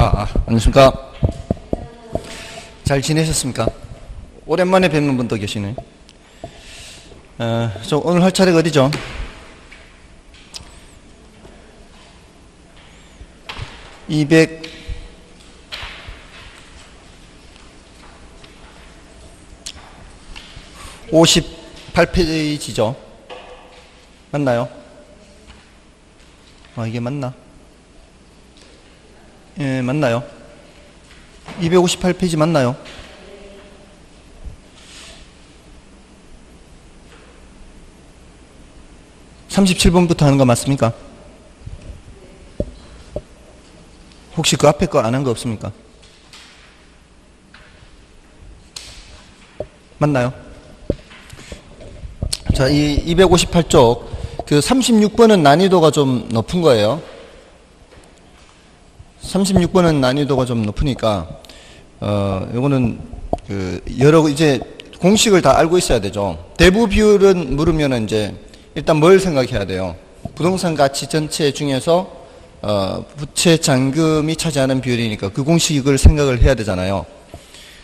안녕하십니까. 잘 지내셨습니까? 오랜만에 뵙는 분도 계시네. 오늘 할 차례가 어디죠? (258페이지죠) 맞나요? 이게 맞나? 예, 맞나요? 258페이지 맞나요? (37번부터) 하는 거 맞습니까? 혹시 그 앞에 거 안 한 거 없습니까? 맞나요? 자, 이 258쪽 그 36번은 난이도가 좀 높은 거예요. 36번은 난이도가 좀 높으니까 요거는 여러 이제 공식을 다 알고 있어야 되죠. 대부 비율은 물으면은 이제 일단 뭘 생각해야 돼요? 부동산 가치 전체 중에서 부채 잔금이 차지하는 비율이니까 그 공식을 생각을 해야 되잖아요.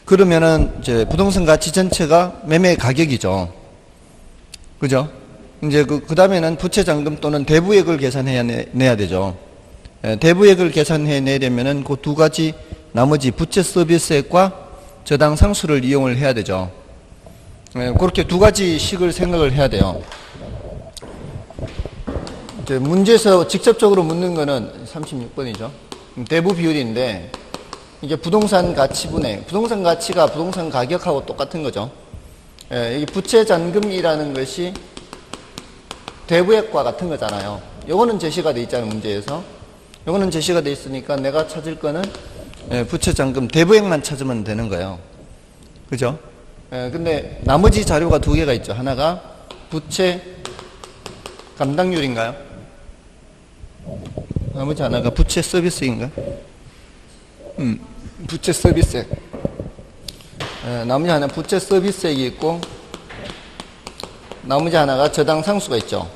그러면은 이제 부동산 가치 전체가 매매 가격이죠. 그죠? 이제 그 다음에는 부채 잔금 또는 대부액을 계산해야 되죠. 대부액을 계산해 내려면은 그 두 가지 나머지 부채 서비스액과 저당 상수를 이용을 해야 되죠. 그렇게 두 가지 식을 생각을 해야 돼요. 이제 문제에서 직접적으로 묻는 거는 36번이죠. 대부 비율인데 이게 부동산 가치분의 부동산 가치가 부동산 가격하고 똑같은 거죠. 이 부채 잔금이라는 것이 대부액과 같은 거잖아요. 요거는 제시가 돼 있잖아요, 문제에서. 요거는 제시가 돼 있으니까 내가 찾을 거는 부채 잔금 대부액만 찾으면 되는 거예요. 그죠? 근데 나머지 자료가 두 개가 있죠. 하나가 부채 감당률인가요? 나머지 하나가 부채 서비스인가? 부채 서비스액. 나머지 하나 부채 서비스액이 있고 나머지 하나가 저당 상수가 있죠.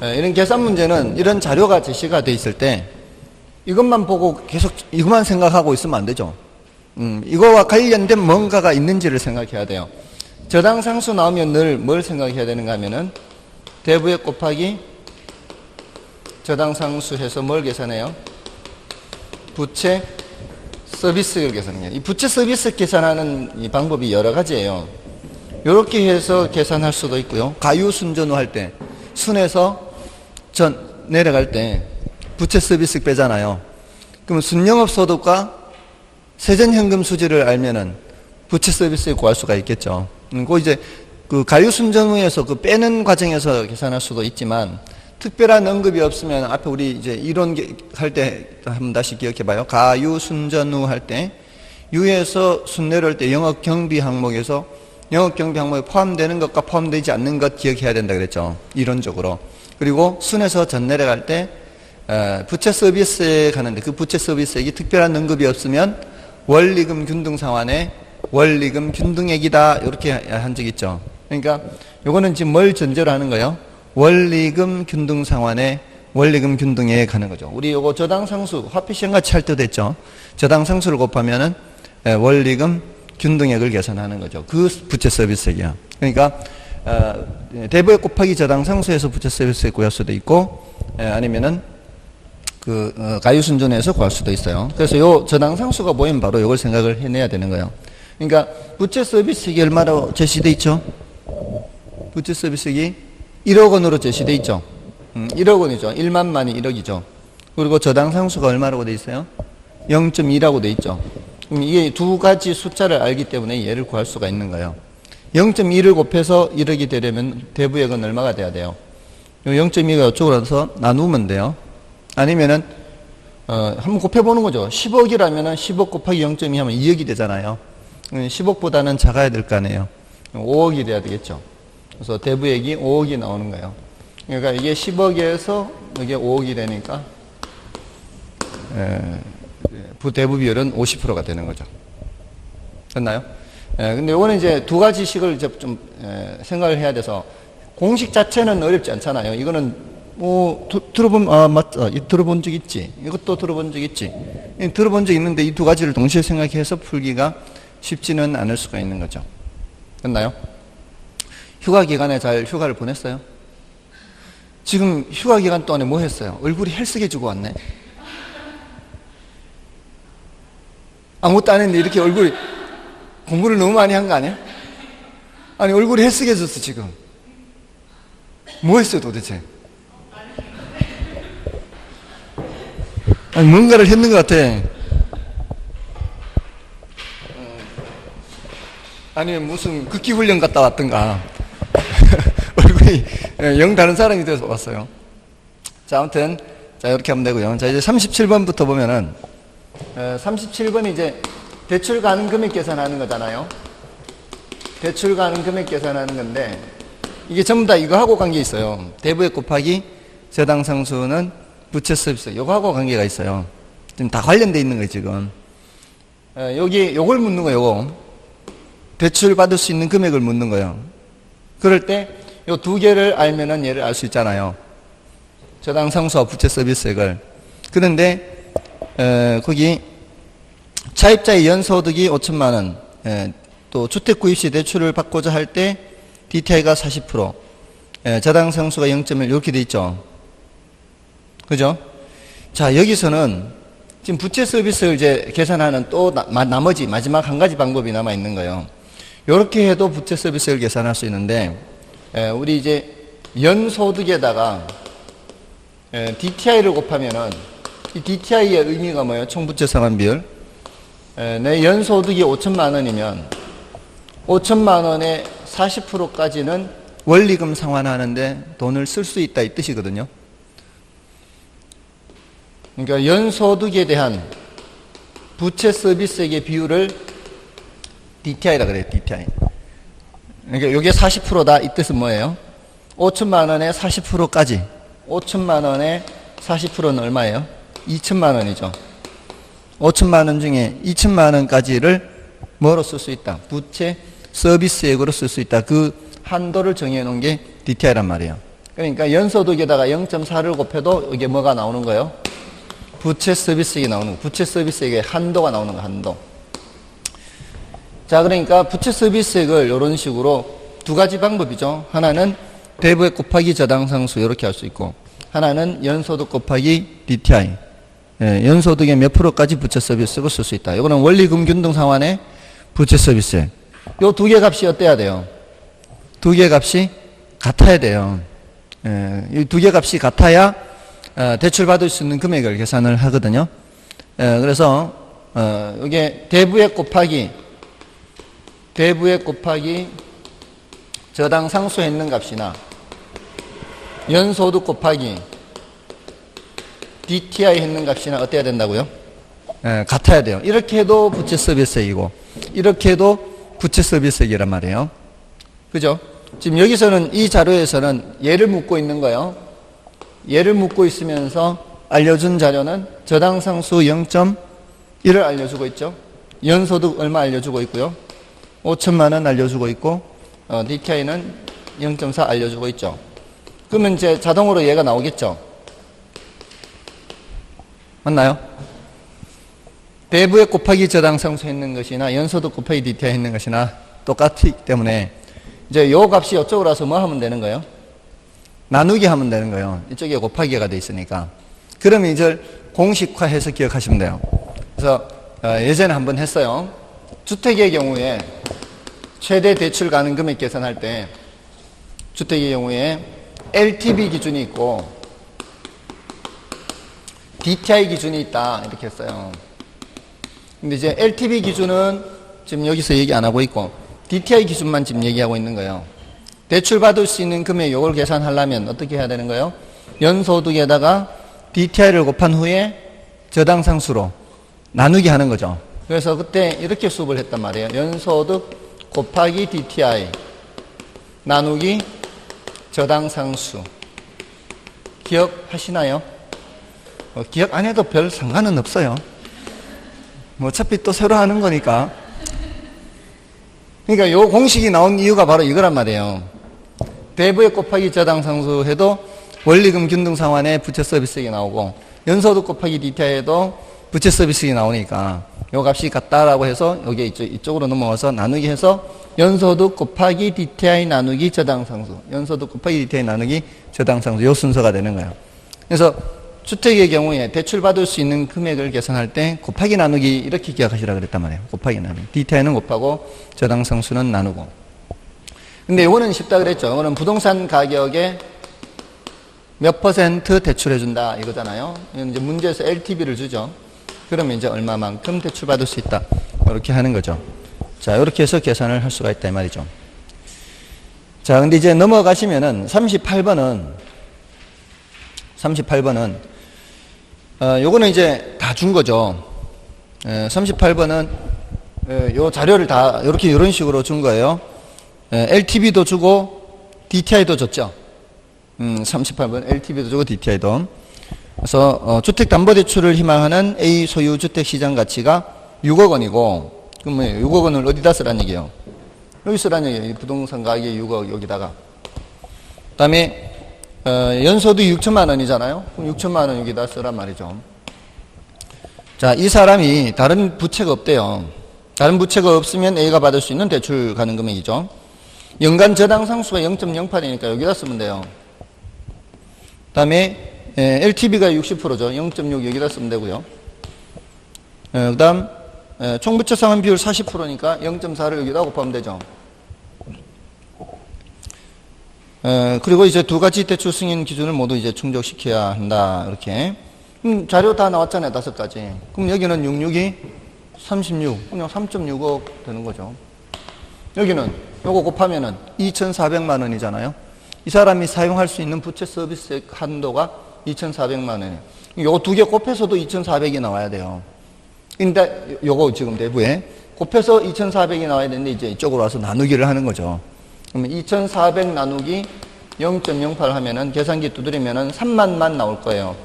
이런 계산 문제는 이런 자료가 제시가 돼 있을 때 이것만 보고 계속 이것만 생각하고 있으면 안 되죠. 이거와 관련된 뭔가가 있는지를 생각해야 돼요. 저당 상수 나오면 늘 뭘 생각해야 되는가 하면은 대부액 곱하기 저당 상수 해서 뭘 계산해요? 부채 서비스를 계산해요. 이 부채 서비스 계산하는 이 방법이 여러 가지예요. 이렇게 해서 계산할 수도 있고요. 가유순전후 할 때 순에서 내려갈 때 부채 서비스 빼잖아요. 그러면 순영업소득과 세전현금 수지를 알면은 부채 서비스를 구할 수가 있겠죠. 그 이제 그 가유순전후에서 그 빼는 과정에서 계산할 수도 있지만 특별한 언급이 없으면 앞에 우리 이제 이론 할 때 한번 다시 기억해 봐요. 가유순전후 할 때 유에서 순 내려올 때 영업경비 항목에서 영업경비 항목에 포함되는 것과 포함되지 않는 것 기억해야 된다 그랬죠. 이론적으로. 그리고 순에서 전 내려갈 때 부채 서비스에 가는데 그 부채 서비스액이 특별한 언급이 없으면 원리금 균등 상환에 원리금 균등액이다 이렇게 한 적 있죠. 그러니까 요거는 지금 뭘 전제로 하는 거예요? 원리금 균등 상환에 원리금 균등액 하는 거죠. 우리 요거 저당 상수 화폐 시험 같이 할 때도 했죠. 저당 상수를 곱하면은 원리금 균등액을 계산하는 거죠. 그 부채 서비스액이야. 그러니까 대부액 곱하기 저당 상수에서 부채 서비스액 구할 수도 있고 아니면은 가유순전에서 구할 수도 있어요. 그래서 요 저당 상수가 보이면 바로 이걸 생각을 해내야 되는 거예요. 그러니까 부채 서비스액이 얼마로 제시돼 있죠? 부채 서비스액이 1억 원으로 제시돼 있죠. 1억 원이죠. 1만만이 1억이죠. 그리고 저당 상수가 얼마라고 돼 있어요? 0.2라고 돼 있죠. 그럼 이게 두 가지 숫자를 알기 때문에 얘를 구할 수가 있는 거예요. 0.2를 곱해서 1억이 되려면 대부액은 얼마가 돼야 돼요? 0.2가 이쪽으로 와서 나누면 돼요. 아니면은 한번 곱해보는 거죠. 10억이라면은 10억 곱하기 0.2 하면 2억이 되잖아요. 10억보다는 작아야 될 거 아니에요. 5억이 돼야 되겠죠. 그래서 대부액이 5억이 나오는 거예요. 그러니까 이게 10억에서 이게 5억이 되니까 부대부 비율은 50%가 되는 거죠. 됐나요? 근데 이거는 이제 두 가지 식을 이제 좀 생각을 해야 돼서 공식 자체는 어렵지 않잖아요. 이거는 맞다. 들어본 적 있지. 이것도 들어본 적 있지. 들어본 적 있는데 이 두 가지를 동시에 생각해서 풀기가 쉽지는 않을 수가 있는 거죠. 됐나요? 휴가 기간에 잘 휴가를 보냈어요? 지금 휴가 기간 동안에 뭐 했어요? 얼굴이 헬쓱해지고 왔네. 아무것도 안 했는데 이렇게 얼굴이 공부를 너무 많이 한 거 아니야? 아니 얼굴이 헬쓱해졌어 지금. 뭐 했어요 도대체? 아니 뭔가를 했는 것 같아. 아니면 무슨 극기훈련 갔다 왔던가. 얼굴이 영 다른 사람이 돼서 왔어요. 자 아무튼 자 이렇게 하면 되고요. 자 이제 37번부터 보면은 37번이 이제 대출 가능 금액 계산하는 거잖아요. 대출 가능 금액 계산하는 건데 이게 전부 다 이거하고 관계 있어요. 대부액 곱하기 저당 상수는 부채 서비스. 요거하고 관계가 있어요. 지금 다 관련돼 있는 거예요, 지금. 여기 요걸 묻는 거예요, 요거. 대출 받을 수 있는 금액을 묻는 거예요. 그럴 때 요 두 개를 알면은 얘를 알 수 있잖아요. 저당 상수와 부채 서비스액을. 그런데 거기 차입자의 연소득이 5천만 원, 또 주택 구입 시 대출을 받고자 할 때 DTI가 40%, 저당 상수가 0.1 이렇게 돼 있죠. 그죠? 자, 여기서는 지금 부채 서비스를 이제 계산하는 또 나머지 마지막 한 가지 방법이 남아 있는 거예요. 이렇게 해도 부채 서비스를 계산할 수 있는데, 우리 이제 연소득에다가 DTI를 곱하면은 이 DTI의 의미가 뭐예요? 총부채 상환 비율. 내 연소득이 5천만 원이면 5천만 원의 40%까지는 원리금 상환하는데 돈을 쓸 수 있다 이 뜻이거든요. 그러니까 연소득에 대한 부채 서비스액의 비율을 DTI라 그래요. DTI. 그러니까 이게 40%다 이 뜻은 뭐예요? 5천만 원의 40%까지. 5천만 원의 40%는 얼마예요? 2천만 원이죠. 5천만 원 중에 2천만 원까지를 뭐로 쓸 수 있다? 부채 서비스액으로 쓸 수 있다. 그 한도를 정해 놓은 게 DTI란 말이에요. 그러니까 연소득에다가 0.4를 곱해도 이게 뭐가 나오는 거예요? 부채 서비스액이 나오는 거예요. 부채 서비스액의 한도가 나오는 거예요. 한도. 자, 그러니까 부채 서비스액을 이런 식으로 두 가지 방법이죠. 하나는 대부액 곱하기 저당상수 이렇게 할 수 있고, 하나는 연소득 곱하기 DTI. 연소득의 몇 프로까지 부채 서비스액을 쓸 수 있다. 이거는 원리금 균등 상환의 부채 서비스액. 요 두 개 값이 어때야 돼요? 두 개 값이 같아야 돼요. 이 두 개 값이 같아야 대출 받을 수 있는 금액을 계산을 하거든요. 그래서 이게 대부액 곱하기 저당 상수에 있는 값이나 연소득 곱하기 DTI 했는 값이나 어때야 된다고요? 같아야 돼요. 이렇게 해도 부채 서비스액이고 이렇게 해도 부채 서비스액이란 말이에요. 그죠? 지금 여기서는 이 자료에서는 얘를 묻고 있는 거예요. 얘를 묻고 있으면서 알려준 자료는 저당상수 0.1을 알려주고 있죠. 연소득 얼마 알려주고 있고요. 5천만 원 알려주고 있고 DTI는 0.4 알려주고 있죠. 그러면 이제 자동으로 얘가 나오겠죠. 맞나요? 대부액 곱하기 저당상수 했는 것이나 연소득 곱하기 DTI 했는 것이나 똑같기 때문에 이제 요 값이 이쪽으로 와서 뭐 하면 되는 거예요? 나누기 하면 되는 거예요. 이쪽에 곱하기가 돼 있으니까. 그러면 이제 공식화해서 기억하시면 돼요. 그래서 예전에 한번 했어요. 주택의 경우에 최대 대출 가능 금액 계산할 때 주택의 경우에 LTV 기준이 있고 DTI 기준이 있다 이렇게 했어요. 근데 이제 LTV 기준은 지금 여기서 얘기 안 하고 있고 DTI 기준만 지금 얘기하고 있는 거예요. 대출 받을 수 있는 금액 이걸 계산하려면 어떻게 해야 되는 거예요? 연소득에다가 DTI를 곱한 후에 저당상수로 나누기 하는 거죠. 그래서 그때 이렇게 수업을 했단 말이에요. 연소득 곱하기 DTI 나누기 저당상수. 기억하시나요? 기억 안 해도 별 상관은 없어요. 뭐 어차피 또 새로 하는 거니까. 그러니까 요 공식이 나온 이유가 바로 이거란 말이에요. 대부액 곱하기 저당상수 해도 원리금 균등 상환에 부채 서비스액이 나오고 연소득 곱하기 DTI에도 부채 서비스액이 나오니까 요 값이 같다라고 해서 여기 이쪽으로 넘어와서 나누기 해서 연소득 곱하기 DTI 나누기 저당상수, 연소득 곱하기 DTI 나누기 저당상수, 요 순서가 되는 거예요. 그래서 주택의 경우에 대출받을 수 있는 금액을 계산할 때 곱하기 나누기 이렇게 기억하시라 그랬단 말이에요. 곱하기 나누기. DTI는 곱하고 저당상수는 나누고. 근데 이거는 쉽다 그랬죠. 이거는 부동산 가격에 몇 % 대출해준다 이거잖아요. 이건 이제 문제에서 LTV를 주죠. 그러면 이제 얼마만큼 대출받을 수 있다. 이렇게 하는 거죠. 자, 이렇게 해서 계산을 할 수가 있다 이 말이죠. 자, 근데 이제 넘어가시면은 38번은 요거는 이제 다 준 거죠. 38번은 요 자료를 다 이렇게 이런 식으로 준 거예요. LTV도 주고 DTI도 줬죠. 38번 LTV도 주고 DTI도. 그래서 주택담보대출을 희망하는 A 소유 주택시장 가치가 6억 원이고 그럼 뭐예요? 6억 원을 어디다 쓰란 얘기예요? 여기 쓰란 얘기예요. 부동산 가격이 6억 여기다가. 그 다음에 연소득 6천만 원이잖아요. 그럼 6천만 원 여기다 쓰란 말이죠. 자, 이 사람이 다른 부채가 없대요. 다른 부채가 없으면 A가 받을 수 있는 대출 가능 금액이죠. 연간 저당 상수가 0.08이니까 여기다 쓰면 돼요. 그 다음에 LTV가 60%죠. 0.6 여기다 쓰면 되고요. 그 다음 총부채 상환 비율 40%니까 0.4를 여기다 곱하면 되죠. 그리고 이제 두 가지 대출 승인 기준을 모두 이제 충족시켜야 한다. 이렇게. 자료 다 나왔잖아요. 5가지. 그럼 여기는 66이 36. 그냥 3.6억 되는 거죠. 여기는 요거 곱하면은 2,400만 원이잖아요. 이 사람이 사용할 수 있는 부채 서비스 한도가 2,400만 원이에요. 요거 두 개 곱해서도 2,400이 나와야 돼요. 근데 요거 지금 내부에 곱해서 2,400이 나와야 되는데 이제 이쪽으로 와서 나누기를 하는 거죠. 그러면 2,400 나누기 0.08 하면은 계산기 두드리면은 3만만 나올 거예요.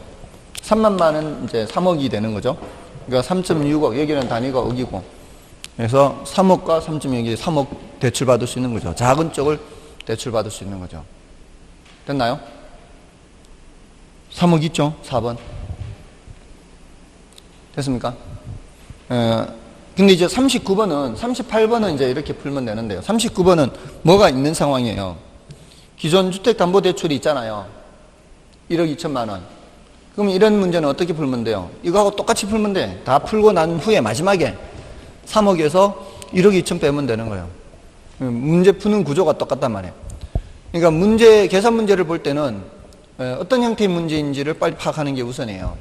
3만만은 이제 3억이 되는 거죠. 그러니까 3.6억, 여기는 단위가 억이고. 그래서 3억과 3.6이 3억 대출받을 수 있는 거죠. 작은 쪽을 대출받을 수 있는 거죠. 됐나요? 3억 있죠? 4번. 됐습니까? 근데 이제 38번은 이제 이렇게 풀면 되는데요. 39번은 뭐가 있는 상황이에요? 기존 주택담보대출이 있잖아요. 1억 2천만 원. 그럼 이런 문제는 어떻게 풀면 돼요? 이거하고 똑같이 풀면 돼. 다 풀고 난 후에 마지막에 3억에서 1억 2천 빼면 되는 거예요. 문제 푸는 구조가 똑같단 말이에요. 그러니까 계산 문제를 볼 때는 어떤 형태의 문제인지를 빨리 파악하는 게 우선이에요.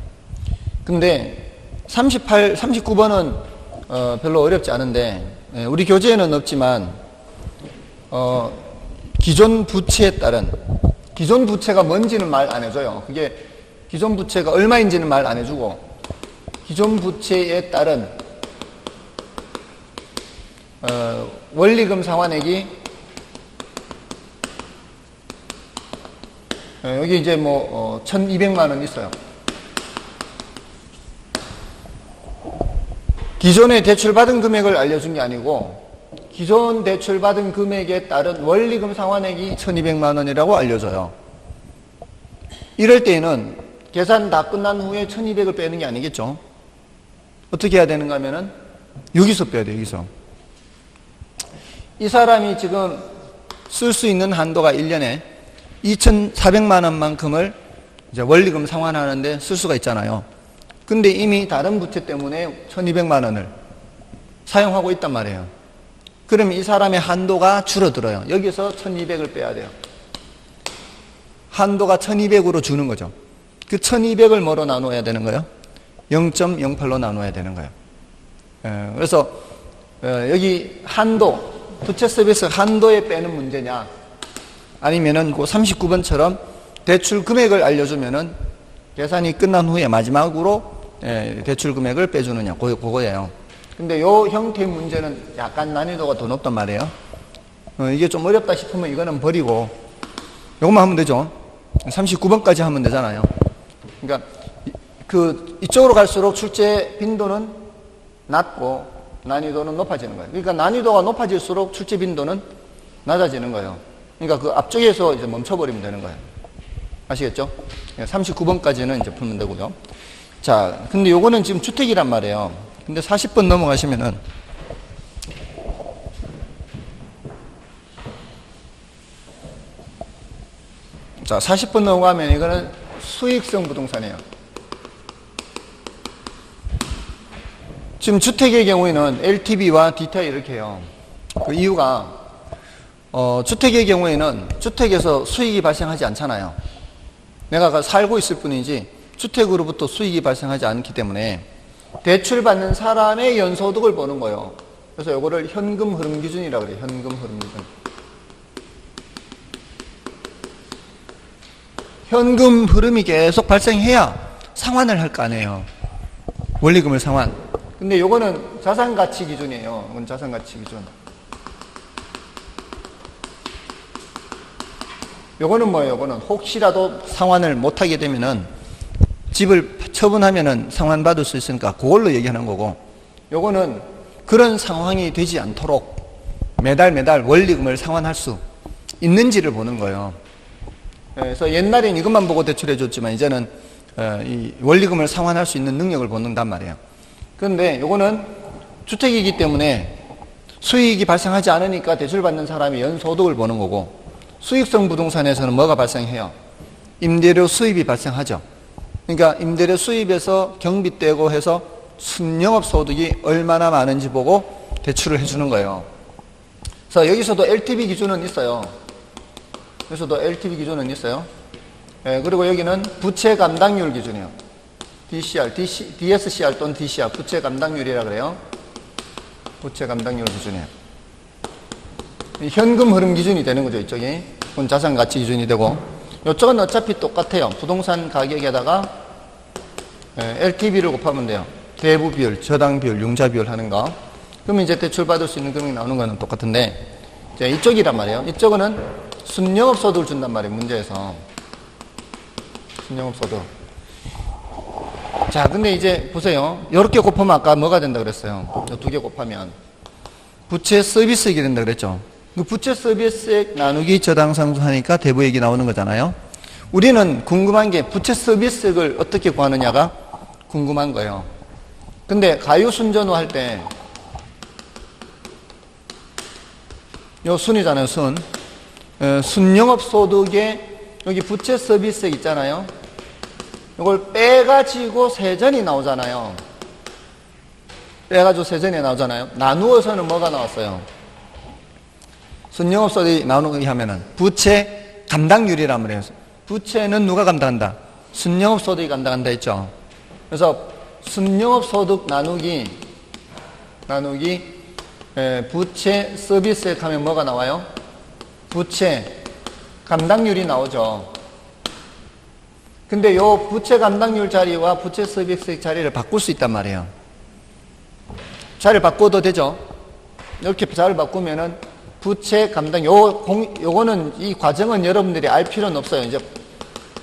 근데 39번은 별로 어렵지 않은데 우리 교재에는 없지만 기존 부채에 따른 기존 부채가 뭔지는 말 안 해줘요. 그게 기존 부채가 얼마인지는 말 안 해주고 기존 부채에 따른 원리금 상환액이 여기 이제 1,200만 원 있어요. 기존에 대출받은 금액을 알려준 게 아니고 기존 대출받은 금액에 따른 원리금 상환액이 1,200만 원이라고 알려줘요. 이럴 때에는 계산 다 끝난 후에 1,200을 빼는 게 아니겠죠. 어떻게 해야 되는가 하면은 여기서 빼야 돼요. 여기서. 이 사람이 지금 쓸 수 있는 한도가 1년에 2,400만 원만큼을 이제 원리금 상환하는데 쓸 수가 있잖아요. 근데 이미 다른 부채 때문에 1,200만 원을 사용하고 있단 말이에요. 그러면 이 사람의 한도가 줄어들어요. 여기서 1,200을 빼야 돼요. 한도가 1,200으로 주는 거죠. 그 1,200을 뭐로 나눠야 되는 거예요? 0.08로 나눠야 되는 거예요. 그래서 여기 한도, 부채 서비스 한도에 빼는 문제냐 아니면은 그 39번처럼 대출 금액을 알려주면은 계산이 끝난 후에 마지막으로 대출 금액을 빼주느냐 그거예요. 근데 요 형태의 문제는 약간 난이도가 더 높단 말이에요. 이게 좀 어렵다 싶으면 이거는 버리고 요것만 하면 되죠. 39번까지 하면 되잖아요. 그러니까 이쪽으로 갈수록 출제 빈도는 낮고 난이도는 높아지는 거예요. 그러니까 난이도가 높아질수록 출제 빈도는 낮아지는 거예요. 그러니까 그 앞쪽에서 이제 멈춰버리면 되는 거예요. 아시겠죠? 39번까지는 이제 풀면 되고요. 자, 근데 요거는 지금 주택이란 말이에요. 근데 40번 넘어가시면은 자, 40번 넘어가면 이거는 수익성 부동산이에요. 지금 주택의 경우에는 LTV와 DTI 이렇게 해요. 그 이유가 주택의 경우에는 주택에서 수익이 발생하지 않잖아요. 내가 살고 있을 뿐이지 주택으로부터 수익이 발생하지 않기 때문에 대출받는 사람의 연소득을 보는 거예요. 그래서 이거를 현금 흐름 기준이라고 그래요. 현금 흐름 기준. 현금 흐름이 계속 발생해야 상환을 할 거 아니에요. 원리금을 상환. 근데 요거는 자산가치 기준이에요. 이건 자산가치 기준. 요거는 뭐예요? 요거는 혹시라도 상환을 못하게 되면은 집을 처분하면은 상환받을 수 있으니까 그걸로 얘기하는 거고, 요거는 그런 상황이 되지 않도록 매달 원리금을 상환할 수 있는지를 보는 거예요. 그래서 옛날엔 이것만 보고 대출해 줬지만 이제는 이 원리금을 상환할 수 있는 능력을 보는단 말이에요. 그런데 요거는 주택이기 때문에 수익이 발생하지 않으니까 대출받는 사람이 연소득을 보는 거고, 수익성 부동산에서는 뭐가 발생해요? 임대료 수입이 발생하죠. 그러니까 임대료 수입에서 경비 떼고 해서 순영업 소득이 얼마나 많은지 보고 대출을 해주는 거예요. 그래서 여기서도 LTV 기준은 있어요. 여기서도 LTV 기준은 있어요. 그리고 여기는 부채 감당률 기준이에요. DCR, DSCR 또는 DCR, 부채 감당률이라 그래요. 부채 감당률 기준이에요. 현금 흐름 기준이 되는 거죠, 이쪽이. 그건 자산 가치 기준이 되고, 이쪽은 어차피 똑같아요. 부동산 가격에다가 LTV를 곱하면 돼요. 대부 비율, 저당 비율, 융자 비율 하는 거. 그러면 이제 대출 받을 수 있는 금액이 나오는 거는 똑같은데, 이제 이쪽이란 말이에요. 이쪽은 순영업 소득을 준단 말이에요, 문제에서. 순영업 소득. 자, 근데 이제 보세요. 이렇게 곱하면 아까 뭐가 된다 그랬어요? 두 개 곱하면 부채 서비스액이 된다 그랬죠. 그 부채 서비스액 나누기 저당 상수하니까 대부액이 나오는 거잖아요. 우리는 궁금한 게 부채 서비스액을 어떻게 구하느냐가 궁금한 거예요. 근데 가유순전후 할 때 요 순이잖아요, 순. 순영업 소득에 여기 부채 서비스액 있잖아요. 이걸 빼가지고 세전이 나오잖아요. 빼가지고 세전이 나오잖아요. 나누어서는 뭐가 나왔어요? 순영업 소득이 나오는 거 하면은 부채 감당률이란 말이에요. 부채는 누가 감당한다? 순영업 소득이 감당한다 했죠. 그래서 순영업 소득 나누기 부채 서비스액 하면 뭐가 나와요? 부채 감당률이 나오죠. 근데 요 부채 감당률 자리와 부채 서비스액 자리를 바꿀 수 있단 말이에요. 자리를 바꿔도 되죠. 이렇게 자리를 바꾸면은 부채 감당, 요거는 이 과정은 여러분들이 알 필요는 없어요. 이제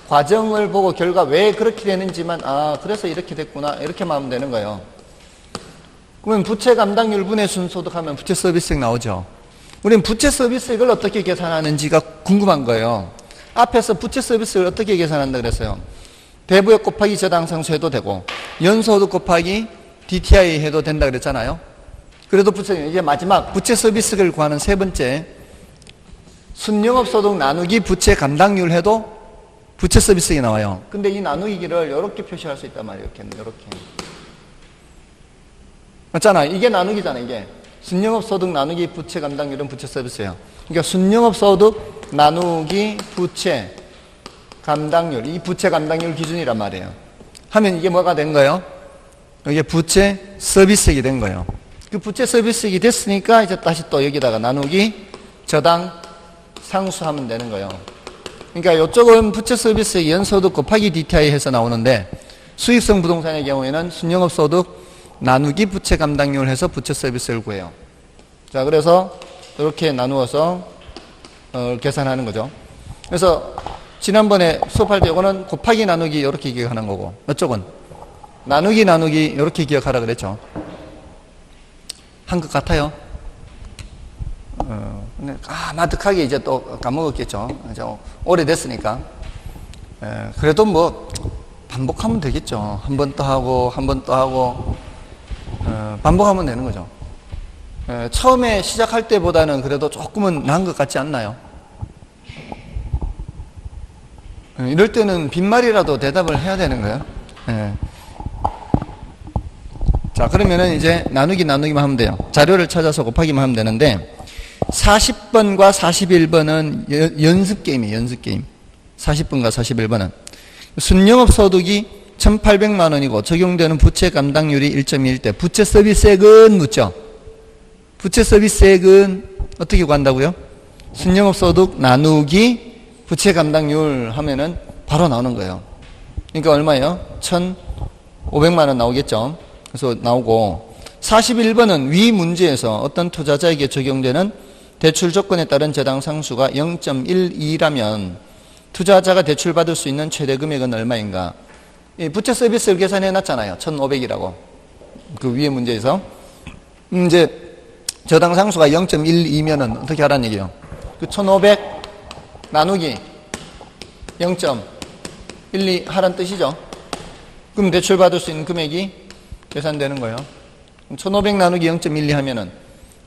과정을 보고 결과 왜 그렇게 되는지만, 그래서 이렇게 됐구나. 이렇게만 하면 되는 거예요. 그러면 부채 감당률 분의 순소득 하면 부채 서비스액 나오죠. 우리는 부채 서비스액을 어떻게 계산하는지가 궁금한 거예요. 앞에서 부채 서비스를 어떻게 계산한다 그랬어요? 대부액 곱하기 저당 상수 해도 되고, 연소득 곱하기 DTI 해도 된다 그랬잖아요. 그래도 부채, 이제 마지막 부채 서비스를 구하는 세 번째, 순영업 소득 나누기 부채 감당률 해도 부채 서비스가 나와요. 근데 이 나누기를 이렇게 표시할 수 있단 말이에요. 이렇게. 맞잖아. 이게 나누기잖아, 이게. 순영업 소득 나누기 부채 감당률은 부채 서비스예요. 그러니까 순영업 소득 나누기 부채 감당률, 이 부채 감당률 기준이란 말이에요. 하면 이게 뭐가 된 거예요? 이게 부채 서비스액이 된 거예요. 그 부채 서비스액이 됐으니까 이제 다시 또 여기다가 나누기 저당 상수하면 되는 거예요. 그러니까 이쪽은 부채 서비스액 연소득 곱하기 DTI 해서 나오는데, 수익성 부동산의 경우에는 순영업 소득 나누기 부채 감당률 해서 부채 서비스를 구해요. 자, 그래서 이렇게 나누어서 계산하는 거죠. 그래서 지난번에 수업할 때 이거는 곱하기 나누기 이렇게 기억하는 거고, 이쪽은 나누기 이렇게 기억하라 그랬죠. 한 것 같아요. 근데 까마득하게 이제 또 까먹었겠죠. 오래됐으니까. 그래도 뭐 반복하면 되겠죠. 한 번 또 하고 한 번 또 하고 반복하면 되는 거죠. 처음에 시작할 때보다는 그래도 조금은 나은 것 같지 않나요? 이럴 때는 빈말이라도 대답을 해야 되는 거예요. 자, 그러면은 이제 나누기만 하면 돼요. 자료를 찾아서 곱하기만 하면 되는데 40번과 41번은 연습 게임이에요. 연습 게임. 40번과 41번은 순영업 소득이 1,800만 원이고 적용되는 부채 감당률이 1.1대 부채 서비스액은 묻죠. 부채 서비스액은 어떻게 구한다고요? 순영업 소득 나누기 부채 감당률 하면은 바로 나오는 거예요. 그러니까 얼마예요? 1,500만 원 나오겠죠. 그래서 나오고 41번은 위 문제에서 어떤 투자자에게 적용되는 대출 조건에 따른 저당 상수가 0.12라면 투자자가 대출받을 수 있는 최대 금액은 얼마인가? 이 부채 서비스를 계산해 놨잖아요. 1,500이라고. 그 위에 문제에서. 이제 저당 상수가 0.12면은 어떻게 하라는 얘기예요? 그 1,500 나누기 0.12 하라는 뜻이죠. 그럼 대출받을 수 있는 금액이 계산되는 거예요. 1,500 나누기 0.12 하면은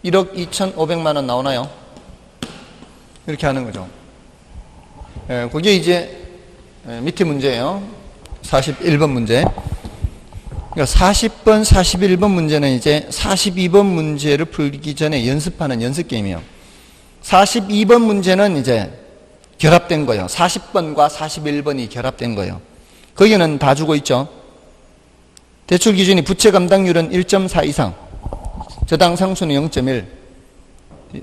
1억 2,500만 원 나오나요? 이렇게 하는 거죠. 그게 이제 밑에 문제예요. 41번 문제. 그러니까 40번, 41번 문제는 이제 42번 문제를 풀기 전에 연습하는 연습 게임이에요. 42번 문제는 이제 결합된 거예요. 40번과 41번이 결합된 거예요. 거기는 다 주고 있죠. 대출 기준이 부채 감당률은 1.4 이상, 저당 상수는 0.1,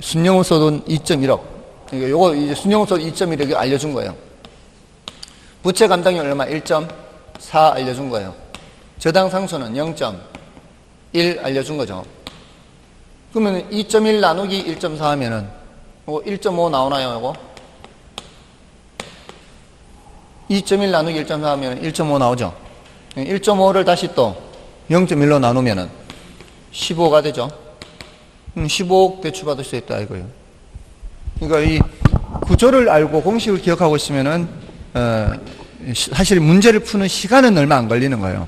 순영업 소득은 2.1억. 그러니까 요거 이제 순영업 소득 2.1억 알려준 거예요. 부채 감당률 얼마? 1.4 알려준 거예요. 저당 상수는 0.1 알려준 거죠. 그러면 2.1 나누기 1.4 하면은 1.5 나오나요, 이거? 2.1 나누기 1.4 하면 1.5 나오죠. 1.5를 다시 또 0.1로 나누면은 15가 되죠. 15억 대출받을 수 있다 이거예요. 그러니까 이 구조를 알고 공식을 기억하고 있으면은 사실 문제를 푸는 시간은 얼마 안 걸리는 거예요.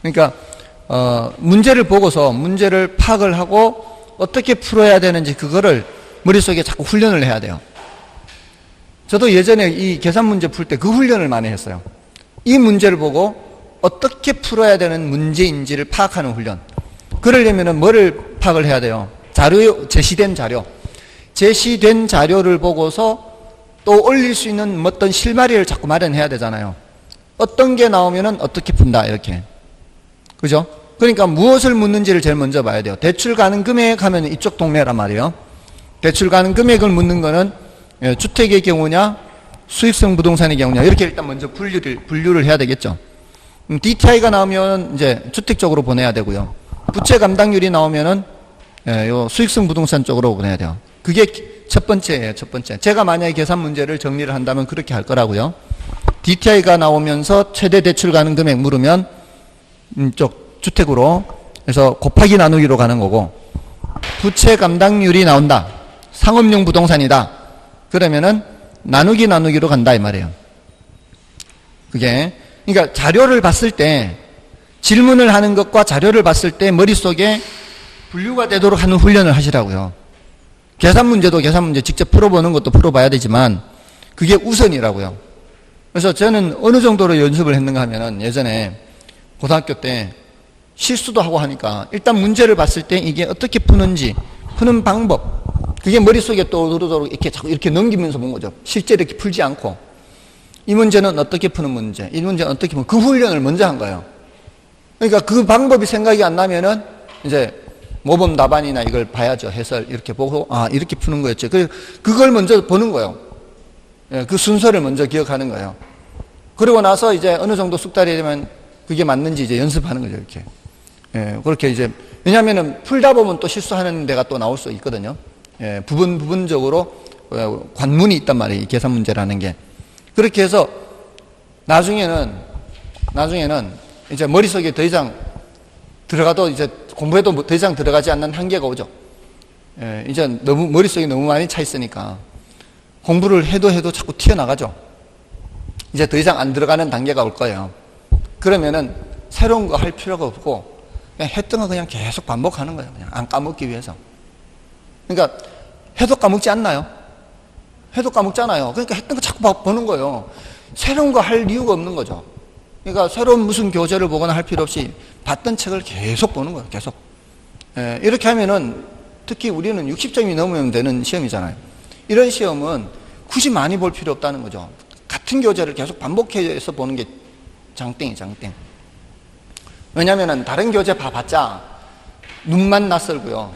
그러니까 문제를 보고서 문제를 파악을 하고 어떻게 풀어야 되는지 그거를 머릿속에 자꾸 훈련을 해야 돼요. 저도 예전에 이 계산 문제 풀 때 그 훈련을 많이 했어요. 이 문제를 보고 어떻게 풀어야 되는 문제인지를 파악하는 훈련. 그러려면 뭐를 파악을 해야 돼요? 제시된 자료를 보고서 또 올릴 수 있는 어떤 실마리를 자꾸 마련해야 되잖아요. 어떤 게 나오면은 어떻게 푼다, 이렇게. 그죠? 그러니까 무엇을 묻는지를 제일 먼저 봐야 돼요. 대출 가능 금액 하면 이쪽 동네란 말이에요. 대출 가능 금액을 묻는 거는 주택의 경우냐, 수익성 부동산의 경우냐, 이렇게 일단 먼저 분류를 해야 되겠죠. DTI가 나오면 이제 주택 쪽으로 보내야 되고요. 부채 감당률이 나오면은 요 수익성 부동산 쪽으로 보내야 돼요. 그게 첫 번째예요, 첫 번째. 제가 만약에 계산 문제를 정리를 한다면 그렇게 할 거라고요. DTI가 나오면서 최대 대출 가능 금액 물으면 쪽 주택으로 해서 곱하기 나누기로 가는 거고, 부채 감당률이 나온다. 상업용 부동산이다. 그러면은 나누기로 간다 이 말이에요. 그게 그러니까 자료를 봤을 때 질문을 하는 것과 자료를 봤을 때 머릿속에 분류가 되도록 하는 훈련을 하시라고요. 계산 문제도 계산 문제 직접 풀어보는 것도 풀어봐야 되지만 그게 우선이라고요. 그래서 저는 어느 정도로 연습을 했는가 하면은 예전에 고등학교 때 실수도 하고 하니까 일단 문제를 봤을 때 이게 어떻게 푸는지, 푸는 방법, 그게 머릿속에 또 오르도록 이렇게 자꾸 이렇게 넘기면서 본 거죠. 실제 이렇게 풀지 않고. 이 문제는 어떻게 푸는 문제, 이 문제는 어떻게 푸는, 그 훈련을 먼저 한 거예요. 그러니까 그 방법이 생각이 안 나면은 이제 모범 답안이나 이걸 봐야죠. 해설 이렇게 보고, 아, 이렇게 푸는 거였죠. 그걸 먼저 보는 거예요. 그 순서를 먼저 기억하는 거예요. 그러고 나서 이제 어느 정도 숙달이 되면 그게 맞는지 이제 연습하는 거죠. 이렇게. 그렇게 이제, 왜냐면은 풀다 보면 또 실수하는 데가 또 나올 수 있거든요. 부분적으로 관문이 있단 말이에요. 이 계산 문제라는 게. 그렇게 해서 나중에는 이제 머릿속에 더 이상 들어가도 이제 공부해도 더 이상 들어가지 않는 한계가 오죠. 이제 너무 머릿속에 너무 많이 차 있으니까 공부를 해도 자꾸 튀어나가죠. 이제 더 이상 안 들어가는 단계가 올 거예요. 그러면은 새로운 거 할 필요가 없고 그냥 했던 거 그냥 계속 반복하는 거예요. 그냥 안 까먹기 위해서. 그러니까 해도 까먹지 않나요? 해도 까먹잖아요. 그러니까 했던 거 자꾸 보는 거예요. 새로운 거 할 이유가 없는 거죠. 그러니까 새로운 무슨 교재를 보거나 할 필요 없이 봤던 책을 계속 보는 거예요. 계속. 이렇게 하면은 특히 우리는 60점이 넘으면 되는 시험이잖아요. 이런 시험은 굳이 많이 볼 필요 없다는 거죠. 같은 교재를 계속 반복해서 보는 게 장땡이 장땡. 왜냐하면 다른 교재 봐봤자 눈만 낯설고요.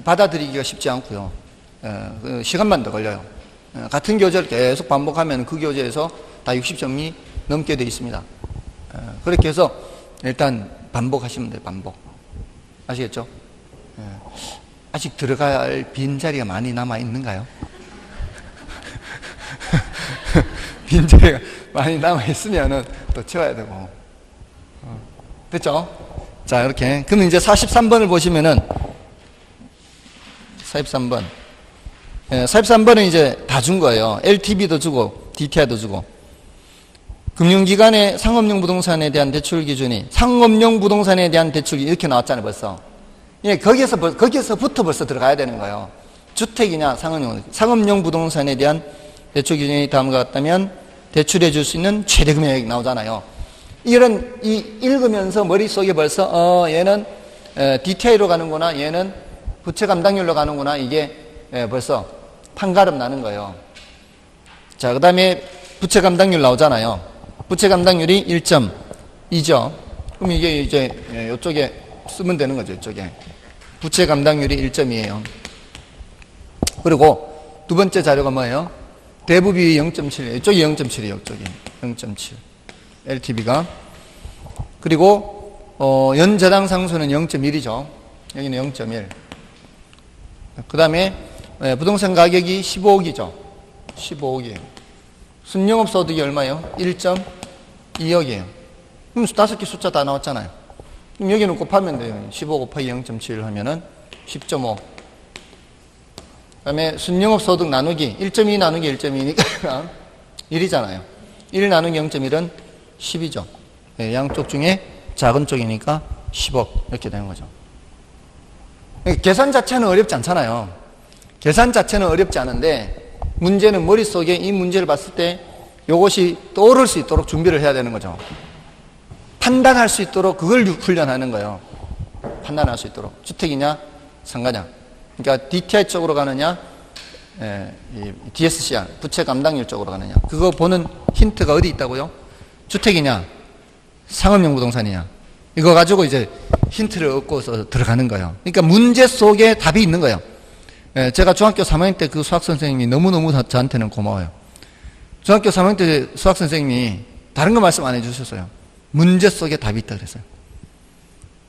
받아들이기가 쉽지 않고요. 시간만 더 걸려요. 같은 교재를 계속 반복하면 그 교재에서 다 60점이 넘게 되어 있습니다. 그렇게 해서 일단 반복하시면 돼요. 반복. 아시겠죠? 아직 들어갈 빈자리가 많이 남아 있는가요? 빈자리가 많이 남아 있으면은 또 채워야 되고. 됐죠? 자, 이렇게. 그럼 이제 43번을 보시면은 43번. 43번은 이제 다 준 거예요. LTV도 주고 DTI도 주고. 금융기관의 상업용 부동산에 대한 대출 기준이 상업용 부동산에 대한 대출이 이렇게 나왔잖아요. 벌써. 예, 거기서부터 벌써 들어가야 되는 거예요. 주택이냐 상업용 부동산에 대한 대출 기준이 다음과 같다면 대출해 줄 수 있는 최대 금액이 나오잖아요. 읽으면서 머릿속에 벌써 얘는 DTI로 가는구나, 얘는 부채 감당률로 가는구나, 이게 벌써 판가름 나는 거예요. 자, 그 다음에 부채 감당률 나오잖아요. 부채 감당률이 1.2죠. 그럼 이게 이제 이쪽에 쓰면 되는 거죠. 이쪽에 부채 감당률이 1.2예요. 그리고 두 번째 자료가 뭐예요? 대부비 0.7. 이쪽이 0.7이에요. 이쪽이 0.7. LTV가. 그리고 연저당 상수는 0.1이죠. 여기는 0.1. 그 다음에 부동산 가격이 15억이죠. 15억이에요. 순영업 소득이 얼마예요? 1.2억이에요. 그럼 5개 숫자 다 나왔잖아요. 그럼 여기는 곱하면 돼요. 15 곱하기 0.7 하면은 10.5. 그 다음에 순영업 소득 나누기 1.2 나누기 1.2니까 1이잖아요. 1 나누기 0.1은 10이죠. 양쪽 중에 작은 쪽이니까 10억 이렇게 되는 거죠. 계산 자체는 어렵지 않잖아요. 계산 자체는 어렵지 않은데 문제는 머릿속에 이 문제를 봤을 때 이것이 떠오를 수 있도록 준비를 해야 되는 거죠. 판단할 수 있도록 그걸 훈련하는 거예요. 판단할 수 있도록. 주택이냐 상가냐. 그러니까 DTI 쪽으로 가느냐 DSCR 부채 감당률 쪽으로 가느냐. 그거 보는 힌트가 어디 있다고요? 주택이냐 상업용 부동산이냐. 이거 가지고 이제 힌트를 얻고서 들어가는 거예요. 그러니까 문제 속에 답이 있는 거예요. 제가 중학교 3학년 때 그 수학 선생님이 너무너무 저한테는 고마워요. 중학교 3학년 때 수학 선생님이 다른 거 말씀 안 해주셨어요. 문제 속에 답이 있다 그랬어요.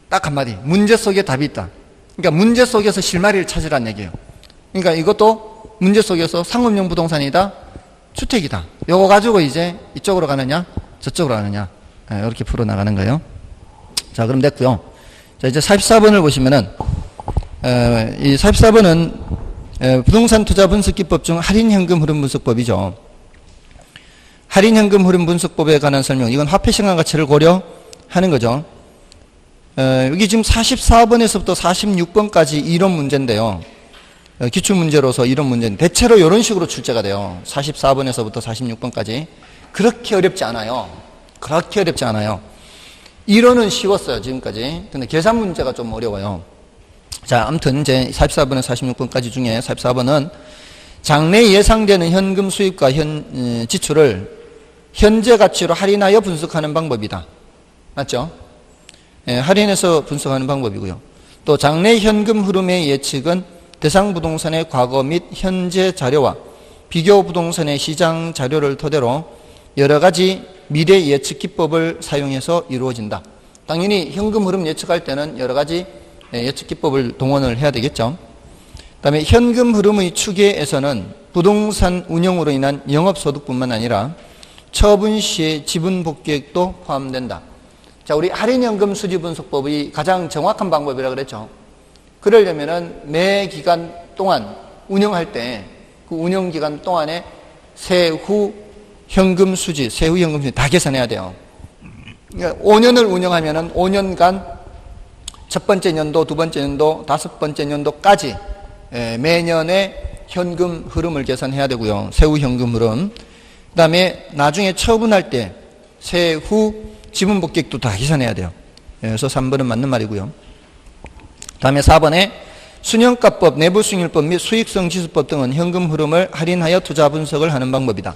딱 한마디. 문제 속에 답이 있다. 그러니까 문제 속에서 실마리를 찾으라는 얘기예요. 그러니까 이것도 문제 속에서 상업용 부동산이다, 주택이다. 요거 가지고 이제 이쪽으로 가느냐, 저쪽으로 가느냐. 이렇게 풀어나가는 거예요. 자, 그럼 됐고요. 자, 이제 44번을 보시면은 이 44번은 부동산 투자 분석 기법 중 할인현금 흐름 분석법이죠. 할인현금 흐름 분석법에 관한 설명. 이건 화폐 시간 가치를 고려하는 거죠. 여기 지금 44번에서부터 46번까지 이론 문제인데요. 기출문제로서 이론 문제인데 대체로 이런 식으로 출제가 돼요. 44번에서부터 46번까지. 그렇게 어렵지 않아요. 그렇게 어렵지 않아요. 이론은 쉬웠어요, 지금까지. 근데 계산 문제가 좀 어려워요. 자, 아무튼 이제 44번에서 46번까지 중에 44번은 장래 예상되는 현금 수입과 지출을 현재 가치로 할인하여 분석하는 방법이다. 맞죠? 할인해서 분석하는 방법이고요. 또 장래 현금 흐름의 예측은 대상 부동산의 과거 및 현재 자료와 비교 부동산의 시장 자료를 토대로 여러 가지 미래 예측 기법을 사용해서 이루어진다. 당연히 현금 흐름 예측할 때는 여러 가지 예측 기법을 동원을 해야 되겠죠. 그 다음에 현금 흐름의 추계에서는 부동산 운영으로 인한 영업소득뿐만 아니라 처분 시의 지분 복귀액도 포함된다. 자, 우리 할인연금 수지 분석법이 가장 정확한 방법이라 그랬죠. 그러려면은 매 기간 동안 운영할 때 그 운영 기간 동안에 세후 현금 수지, 세후 현금 수지 다 계산해야 돼요. 그러니까 5년을 운영하면은 5년간 첫 번째 년도, 두 번째 년도, 다섯 번째 년도까지 매년의 현금 흐름을 계산해야 되고요. 세후 현금 흐름. 그 다음에 나중에 처분할 때 세후 지분 복객도 다 계산해야 돼요. 그래서 3번은 맞는 말이고요. 그 다음에 4번에 순현가법, 내부수익률법 및 수익성 지수법 등은 현금 흐름을 할인하여 투자 분석을 하는 방법이다.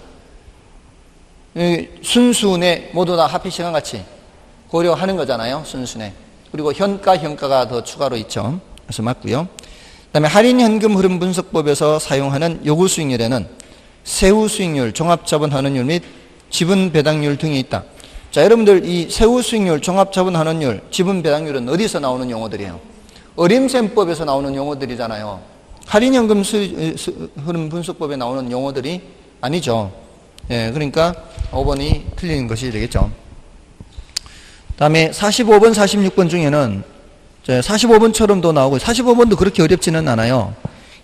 순순에 모두 다 합의시간 같이 고려하는 거잖아요. 순순에. 그리고 현가가 더 추가로 있죠. 그래서 맞고요. 그 다음에 할인 현금 흐름 분석법에서 사용하는 요구 수익률에는 세후 수익률, 종합자본 환원율 및 지분 배당률 등이 있다. 자, 여러분들 이 세후 수익률, 종합자본 환원율, 지분 배당률은 어디서 나오는 용어들이에요? 어림셈법에서 나오는 용어들이잖아요. 할인 현금 흐름 분석법에 나오는 용어들이 아니죠. 예, 그러니까 5번이 틀린 것이 되겠죠. 다음에 45번, 46번 중에는 45번처럼도 나오고 45번도 그렇게 어렵지는 않아요.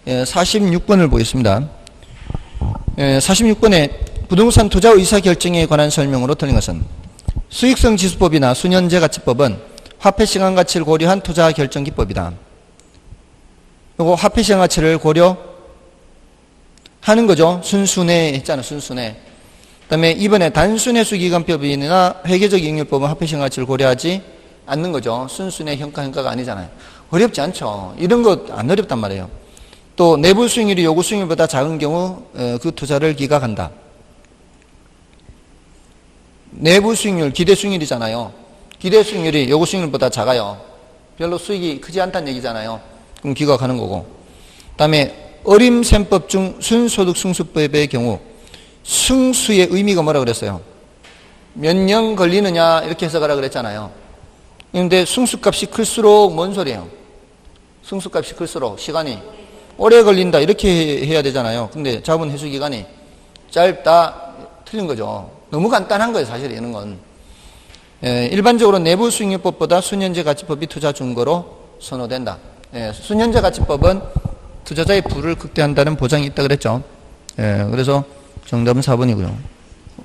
46번을 보겠습니다. 46번에 부동산 투자 의사결정에 관한 설명으로 틀린 것은 수익성 지수법이나 순현재 가치법은 화폐시간 가치를 고려한 투자 결정 기법이다. 요거 화폐시간 가치를 고려하는 거죠. 순순해 했잖아. 순순해. 그 다음에 이번에 단순회수기간법이나 회계적 이익률법은 화폐시간 가치를 고려하지 않는 거죠. 순순해 현가가 아니잖아요. 어렵지 않죠. 이런 거 안 어렵단 말이에요. 또 내부 수익률이 요구 수익률보다 작은 경우 그 투자를 기각한다. 내부 수익률, 기대 수익률이잖아요. 기대 수익률이 요구 수익률보다 작아요. 별로 수익이 크지 않다는 얘기잖아요. 그럼 기각하는 거고. 그 다음에 어림셈법 중 순소득 승수법의 경우 승수의 의미가 뭐라 그랬어요? 몇 년 걸리느냐 이렇게 해석하라 그랬잖아요. 그런데 승수값이 클수록 뭔 소리예요? 승수값이 클수록 시간이 오래 걸린다 이렇게 해야 되잖아요. 근데 자본 회수 기간이 짧다 틀린 거죠. 너무 간단한 거예요. 사실 이런 건. 일반적으로 내부 수익률법보다 순현재 가치법이 투자 준거로 선호된다. 순현재 가치법은 투자자의 부를 극대화한다는 보장이 있다 그랬죠. 그래서 정답은 4번이고요.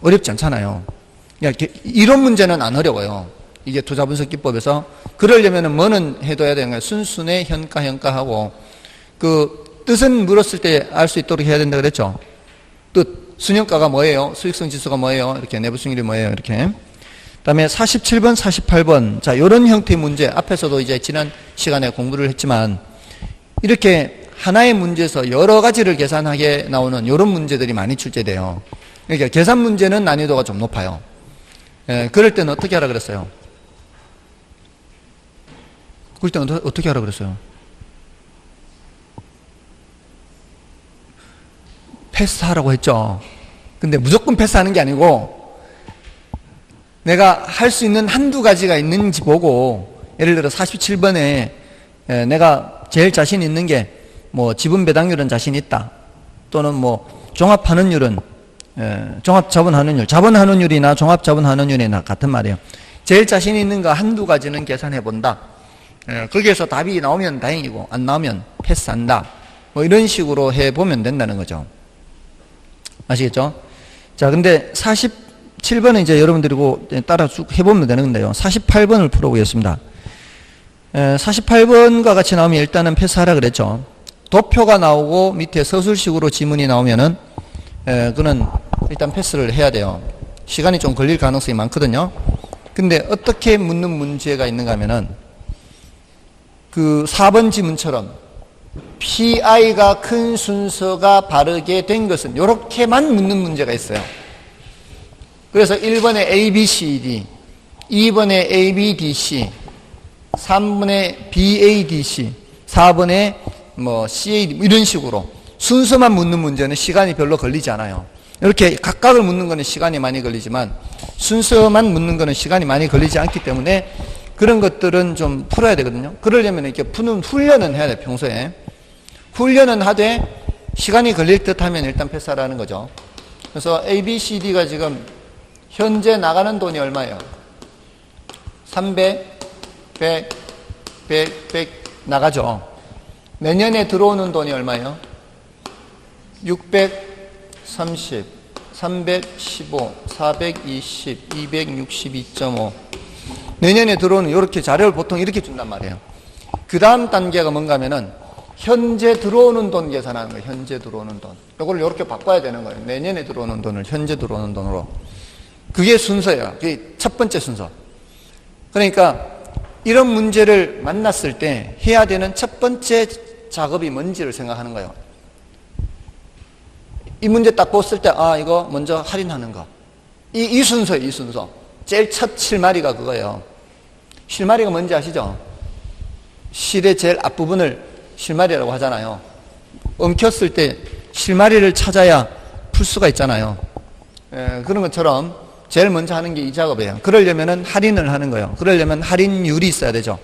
어렵지 않잖아요. 이런 문제는 안 어려워요. 이게 투자 분석 기법에서. 그러려면 뭐는 해둬야 되는 거예요. 순순해 현가하고 그 뜻은 물었을 때 알 수 있도록 해야 된다 그랬죠. 뜻. 순현가가 뭐예요? 수익성 지수가 뭐예요? 이렇게 내부 수익률이 뭐예요? 이렇게. 그다음에 47번, 48번. 자, 이런 형태의 문제 앞에서도 이제 지난 시간에 공부를 했지만 이렇게 하나의 문제에서 여러 가지를 계산하게 나오는 이런 문제들이 많이 출제돼요. 그러니까 계산 문제는 난이도가 좀 높아요. 그럴 때는 어떻게 하라 그랬어요? 그럴 때는 어떻게 하라 그랬어요? 패스하라고 했죠. 근데 무조건 패스하는 게 아니고 내가 할 수 있는 한두 가지가 있는지 보고 예를 들어 47번에 내가 제일 자신 있는 게 뭐 지분 배당률은 자신 있다. 또는 뭐 종합환원율은 종합자본환원율, 자본환원율이나 종합자본환원율이나 같은 말이에요. 제일 자신 있는 거 한두 가지는 계산해 본다. 거기에서 답이 나오면 다행이고 안 나오면 패스한다. 뭐 이런 식으로 해보면 된다는 거죠. 아시겠죠? 자, 근데 47번은 이제 여러분들이고 따라 쭉 해보면 되는 건데요. 48번을 풀어보겠습니다. 48번과 같이 나오면 일단은 패스하라 그랬죠. 도표가 나오고 밑에 서술식으로 지문이 나오면은 그는 일단 패스를 해야 돼요. 시간이 좀 걸릴 가능성이 많거든요. 근데 어떻게 묻는 문제가 있는가 하면은 그 4번 지문처럼 PI가 큰 순서가 바르게 된 것은 이렇게만 묻는 문제가 있어요. 그래서 1번에 ABCD, 2번에 ABDC, 3번에 BADC, 4번에 뭐 CAD 이런 식으로 순서만 묻는 문제는 시간이 별로 걸리지 않아요. 이렇게 각각을 묻는 거는 시간이 많이 걸리지만 순서만 묻는 거는 시간이 많이 걸리지 않기 때문에 그런 것들은 좀 풀어야 되거든요. 그러려면 이렇게 푸는 훈련은 해야 돼요. 평소에. 훈련은 하되 시간이 걸릴 듯 하면 일단 패스하라는 거죠. 그래서 ABCD가 지금 현재 나가는 돈이 얼마예요? 300, 100, 100 나가죠. 내년에 들어오는 돈이 얼마예요? 630, 315, 420, 262.5. 내년에 들어오는 이렇게 자료를 보통 이렇게 준단 말이에요. 그 다음 단계가 뭔가 하면은 현재 들어오는 돈 계산하는 거예요. 현재 들어오는 돈. 이걸 이렇게 바꿔야 되는 거예요. 내년에 들어오는 돈을 현재 들어오는 돈으로. 그게 순서예요. 그게 첫 번째 순서. 그러니까 이런 문제를 만났을 때 해야 되는 첫 번째 작업이 뭔지를 생각하는 거예요. 이 문제 딱 봤을 때, 아, 이거 먼저 할인하는 거. 이 순서예요, 이 순서. 제일 첫 실마리가 그거예요. 실마리가 뭔지 아시죠? 실의 제일 앞부분을 실마리라고 하잖아요. 엉켰을 때 실마리를 찾아야 풀 수가 있잖아요. 그런 것처럼 제일 먼저 하는 게 이 작업이에요. 그러려면 할인을 하는 거예요. 그러려면 할인율이 있어야 되죠.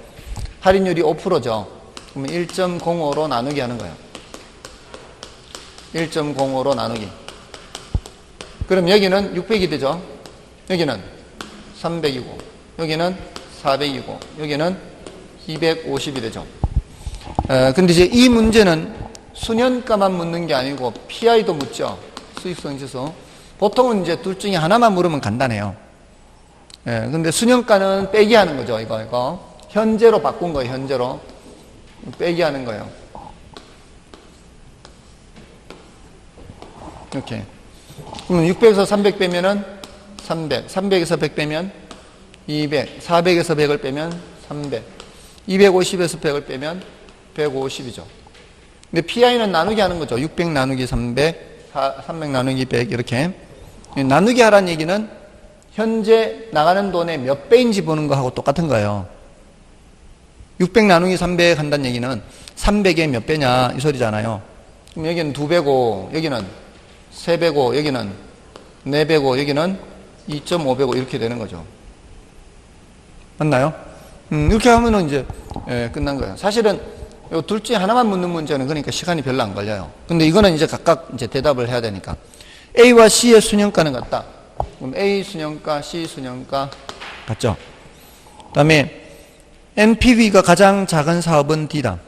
할인율이 5%죠. 그러면 1.05로 나누기 하는 거예요. 1.05로 나누기. 그럼 여기는 600이 되죠. 여기는 300이고, 여기는 400이고, 여기는 250이 되죠. 근데 이제 이 문제는 수년가만 묻는 게 아니고 PI도 묻죠. 수익성 지수. 보통은 이제 둘 중에 하나만 물으면 간단해요. 근데 수년가는 빼기 하는 거죠. 이거. 현재로 바꾼 거예요. 현재로. 빼기 하는 거예요. 이렇게. 그러면 600에서 300 빼면은 300. 300에서 100 빼면 200. 400에서 100을 빼면 300. 250에서 100을 빼면 150이죠. 근데 PI는 나누기 하는 거죠. 600 나누기 300, 300 나누기 100 이렇게. 나누기 하라는 얘기는 현재 나가는 돈의 몇 배인지 보는 거하고 똑같은 거예요. 600 나누기 300 한다는 얘기는 300의 몇 배냐 이 소리잖아요. 그럼 여기는 2배고 여기는 3배고 여기는 4배고 여기는 2.5배고 이렇게 되는 거죠. 맞나요? 이렇게 하면은 이제 끝난 거예요. 사실은 이 둘 중에 하나만 묻는 문제는 그러니까 시간이 별로 안 걸려요. 근데 이거는 이제 각각 이제 대답을 해야 되니까. A와 C의 수년가는 같다. 그럼 A 수년가, C 수년가 같죠? 그 다음에 NPV가 가장 작은 사업은 D다.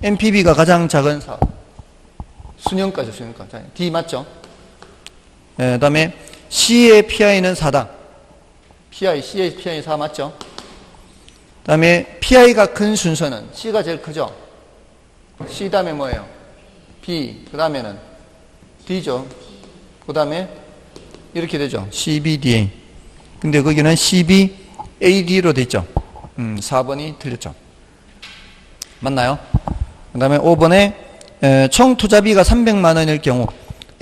NPV가 가장 작은 사업. 수년가죠, 수년가. D 맞죠? 그 다음에 C의 PI는 4다. C의 PI 4 맞죠? 그 다음에 PI가 큰 순서는 C가 제일 크죠? C 다음에 뭐예요? B. 그 다음에는 D죠. 그 다음에 이렇게 되죠. CBDA. 근데 거기는 CBAD로 돼 있죠. 4번이 틀렸죠. 맞나요? 그 다음에 5번에 총 투자비가 300만 원일 경우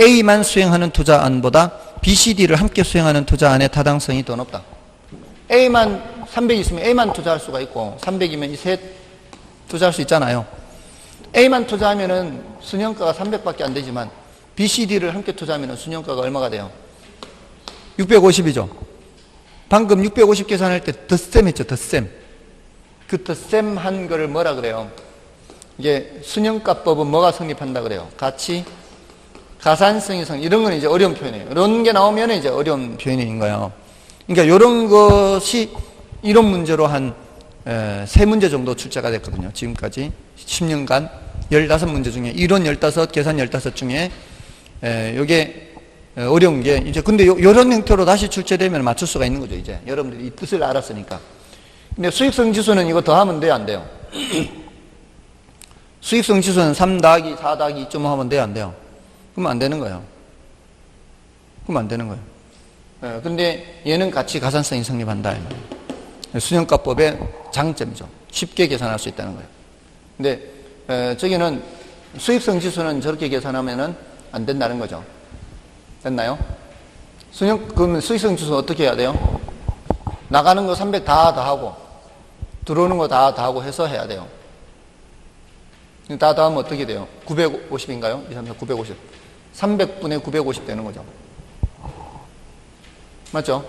A만 수행하는 투자안보다 B, C, D를 함께 수행하는 투자안의 타당성이 더 높다. A만 300 있으면 A만 투자할 수가 있고 300이면 이 셋 투자할 수 있잖아요. A만 투자하면은 수년가가 300밖에 안 되지만 B, C, D를 함께 투자하면은 수년가가 얼마가 돼요? 650이죠. 방금 650 계산할 때 덧셈 했죠. 덧셈. 그 덧셈 한 거를 뭐라 그래요? 이게 수년가법은 뭐가 성립한다 그래요? 가치, 가산성이 이런 건 이제 어려운 표현이에요. 이런 게 나오면 이제 어려운 표현인 거예요. 그러니까 이런 것이 이론 문제로 한 3문제 정도 출제가 됐거든요. 지금까지 10년간 15문제 중에 이론 15, 계산 15 중에 이게 어려운 게 이제 근데 이런 형태로 다시 출제되면 맞출 수가 있는 거죠. 이제 여러분들이 이 뜻을 알았으니까. 근데 수익성 지수는 이거 더하면 돼요, 안 돼요? 수익성 지수는 3 더하기 4 더하기 2.5 하면 돼요, 안 돼요? 그러면 안 되는 거예요. 그러면 안 되는 거예요. 근데 얘는 같이 가산성이 성립한다. 수년가법의 장점이죠. 쉽게 계산할 수 있다는 거예요. 근데 저기는 수익성 지수는 저렇게 계산하면은 안 된다는 거죠. 됐나요? 그러면 수익성 지수 어떻게 해야 돼요? 나가는 거 300 다 더하고 들어오는 거 다 더하고 해서 해야 돼요. 다 더하면 어떻게 돼요? 950인가요? 2, 3, 4, 950. 300분의 950 되는 거죠. 맞죠?